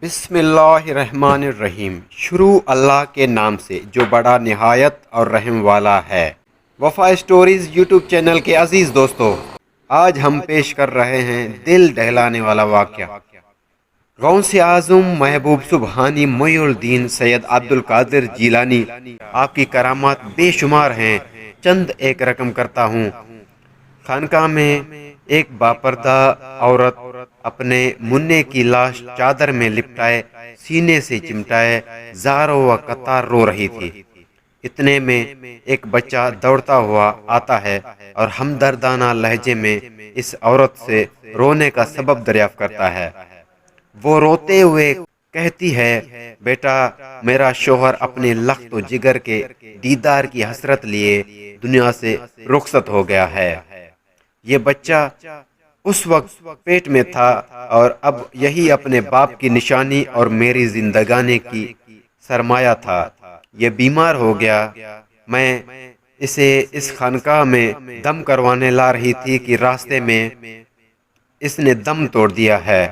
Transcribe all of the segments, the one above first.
बिस्मिल्लाहिर्रहमानिर्रहीम। शुरू अल्लाह के नाम से जो बड़ा निहायत और रहम वाला है। वफ़ा स्टोरीज़ यूट्यूब चैनल के अजीज़ दोस्तों, आज हम पेश कर रहे हैं दिल दहलाने वाला वाक़या। गौसे आज़म महबूब सुबहानी मोइनुद्दीन सैयद अब्दुल कादिर जीलानी, आपकी करामात बेशुमार हैं। चंद एक रकम करता हूँ। खानकाह में एक बापर्दा औरत अपने मुन्ने की लाश चादर में लिपटाए सीने से चिमटाए ज़ारो व कतार रो रही थी। इतने में एक बच्चा दौड़ता हुआ आता है और हमदर्दाना लहजे में इस औरत से रोने का सबब दरियाफ्त करता है। वो रोते हुए कहती है, बेटा, मेरा शोहर अपने लख्त व जिगर के दीदार की हसरत लिए दुनिया से रुखसत हो गया है। ये बच्चा उस वक्त पेट में था और अब यही अपने बाप की निशानी और मेरी जिंदगानी की सरमाया था। ये बीमार हो गया। मैं इसे इस खानकाह में दम करवाने ला रही थी कि रास्ते में इसने दम तोड़ दिया है।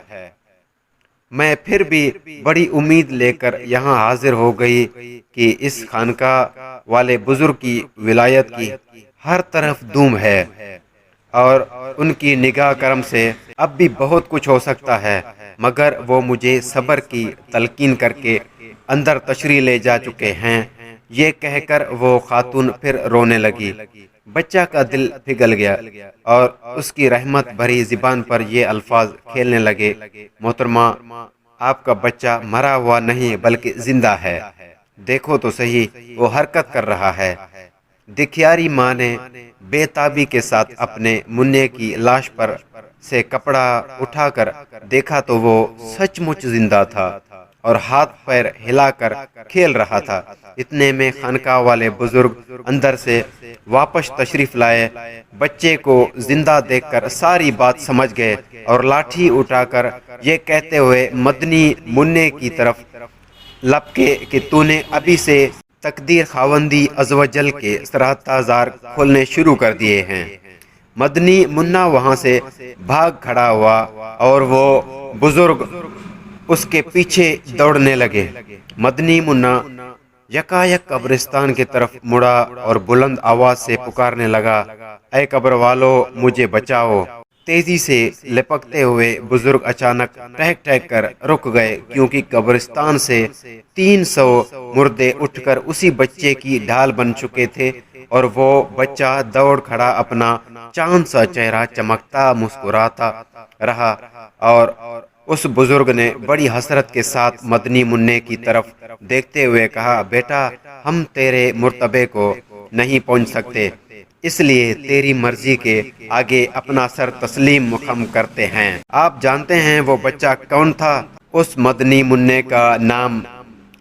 मैं फिर भी बड़ी उम्मीद लेकर यहाँ हाजिर हो गई कि इस खानकाह वाले बुजुर्ग की विलायत की हर तरफ धूम है और उनकी निगाह करम से अब भी बहुत कुछ हो सकता है, मगर वो मुझे सब्र की तलकीन करके अंदर तशरीह ले जा चुके हैं। ये कहकर वो खातून फिर रोने लगी। बच्चा का दिल पिघल गया और उसकी रहमत भरी ज़बान पर ये अल्फाज खेलने लगे, मोहतरमा, आपका बच्चा मरा हुआ नहीं बल्कि जिंदा है। देखो तो सही, वो हरकत कर रहा है। दिखियारी माँ ने बेताबी के साथ अपने मुन्ने की लाश पर से कपड़ा उठाकर देखा तो वो सचमुच जिंदा था और हाथ पैर हिलाकर खेल रहा था। इतने में खानकाह वाले बुजुर्ग अंदर से वापस तशरीफ लाए। बच्चे को जिंदा देखकर सारी बात समझ गए और लाठी उठाकर ये कहते हुए मदनी मुन्ने की तरफ लपके कि तूने अभी से तकदीर खावंदी अज़वजल के सराताजार खोलने शुरू कर दिए हैं। मदनी मुन्ना वहां से भाग खड़ा हुआ और वो बुजुर्ग उसके पीछे दौड़ने लगे। मदनी मुन्ना यकायक कब्रिस्तान की तरफ मुड़ा और बुलंद आवाज से पुकारने लगा, ऐ कब्र वालों, मुझे बचाओ। तेजी से लपकते हुए बुजुर्ग अचानक ठहक ठहक कर रुक गए, क्योंकि कब्रिस्तान से 300 मुर्दे उठकर उसी बच्चे की ढाल बन चुके थे और वो बच्चा दौड़ खड़ा अपना चांद सा चेहरा चमकता मुस्कुराता रहा और उस बुजुर्ग ने बड़ी हसरत के साथ मदनी मुन्ने की तरफ देखते हुए कहा, बेटा, हम तेरे मुर्तबे को नहीं पहुंच सकते, इसलिए तेरी मर्जी के आगे अपना सर तस्लीम मुखम करते हैं। आप जानते हैं वो बच्चा कौन था? उस मदनी मुन्ने का नाम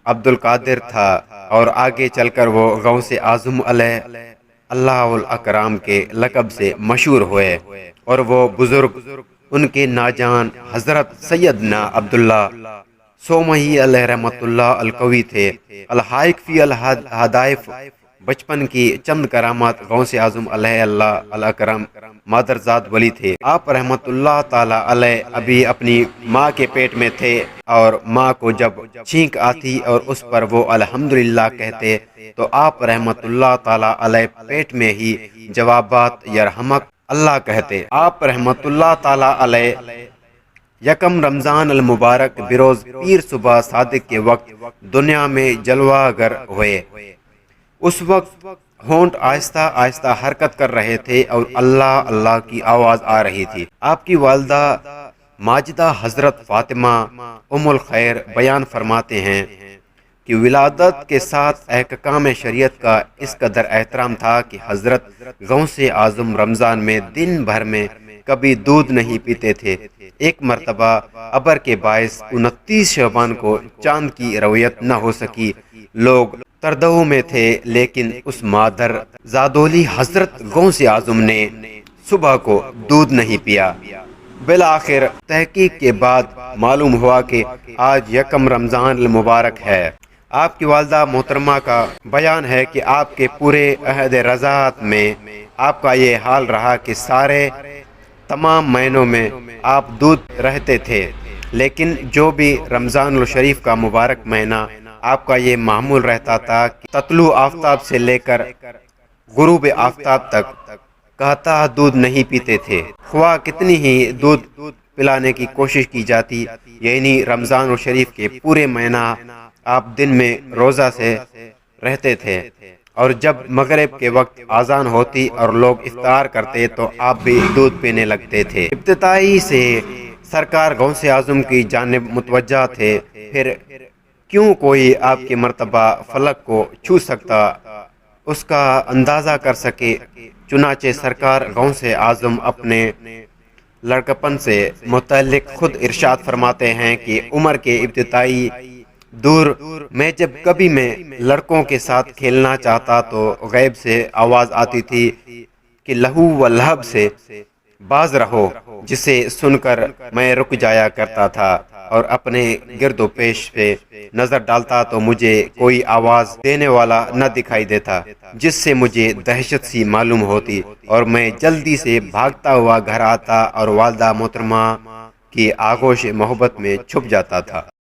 अब्दुल कादिर था और आगे चलकर वो गौसे आज़म अल्लाहुल अकराम के लक़ब से मशहूर हुए और वो बुजुर्ग उनके नाजान हजरत सैयदना अब्दुल्ला सोमही अलैहि रहमतुल्लाह अलकवी थे। अलहाइक फी अलहदाइफ, बचपन की चंद करामात। गौसे आज़म अलैहि मादरजाद वली थे। आप रहमतुल्लाह ताला अलैहि अभी अपनी माँ के पेट में थे और माँ को जब छींक आती और उस पर वो अल्हम्दुलिल्लाह कहते तो आप रहमतुल्लाह ताला अलैहि पेट में ही जवाबात यरहमक अल्लाह कहते। आप रहमतुल्लाह ताला अलैहि यकम रमज़ान अल मुबारक बिरोज पीर सुबह सादिक के वक्त दुनिया में जलवागर हुए। उस वक्त होंठ आहिस्ता आहिस्ता हरकत कर रहे थे और अल्लाह अल्लाह की आवाज़ आ रही थी। आपकी वालदा माजिदा हजरत फातिमा उम्मुल खैर बयान फरमाते हैं कि विलादत के साथ अहकाम शरीयत का इस कदर एहतराम था कि हजरत गौसे आज़म रमज़ान में दिन भर में कभी दूध नहीं पीते थे। एक मरतबा अबर के बायस 29 शबान को चांद की रवयत न हो सकी। लोग तरदऊ में थे, लेकिन उस मादर जादोली हजरत गौसे आज़म ने सुबह को दूध नहीं पिया। बिलाखिर तहकीक के बाद मालूम हुआ कि आज यकम रमज़ान मुबारक है। आपकी वालदा मोहतरमा का बयान है कि आपके पूरे अहद रज़ात में आपका ये हाल रहा कि सारे तमाम महीनों में आप दूध रहते थे, لیکن جو بھی رمضان الشریف کا مبارک مہینہ آپ کا یہ معمول رہتا تھا کہ طلوع آفتاب سے لے کر غروب آفتاب تک کہتا دودھ نہیں پیتے تھے، خواہ کتنی ہی دودھ پلانے کی کوشش کی جاتی، یعنی رمضان الشریف کے پورے مہینہ آپ دن میں روزہ سے رہتے تھے، اور جب مغرب کے وقت اذان ہوتی اور لوگ افطار کرتے تو آپ بھی دودھ پینے لگتے تھے۔ ابتدائی سے سرکار غوث اعظم کی جانب متوجہ تھے، پھر کیوں کوئی آپ کے مرتبہ فلک کو چھو سکتا، اس کا اندازہ کر سکے۔ چنانچہ سرکار غوث اعظم اپنے لڑکپن سے متعلق خود ارشاد فرماتے ہیں کہ عمر کے ابتدائی دور میں جب کبھی میں لڑکوں کے ساتھ کھیلنا چاہتا تو غیب سے آواز آتی تھی کہ لہو و لہب سے باز رہو، جسے سن کر میں رک جایا کرتا تھا اور اپنے گرد و پیش پہ نظر ڈالتا تو مجھے کوئی آواز دینے والا نہ دکھائی دیتا، جس سے مجھے دہشت سی معلوم ہوتی اور میں جلدی سے بھاگتا ہوا گھر آتا اور والدہ محترمہ کی آغوش محبت میں چھپ جاتا تھا۔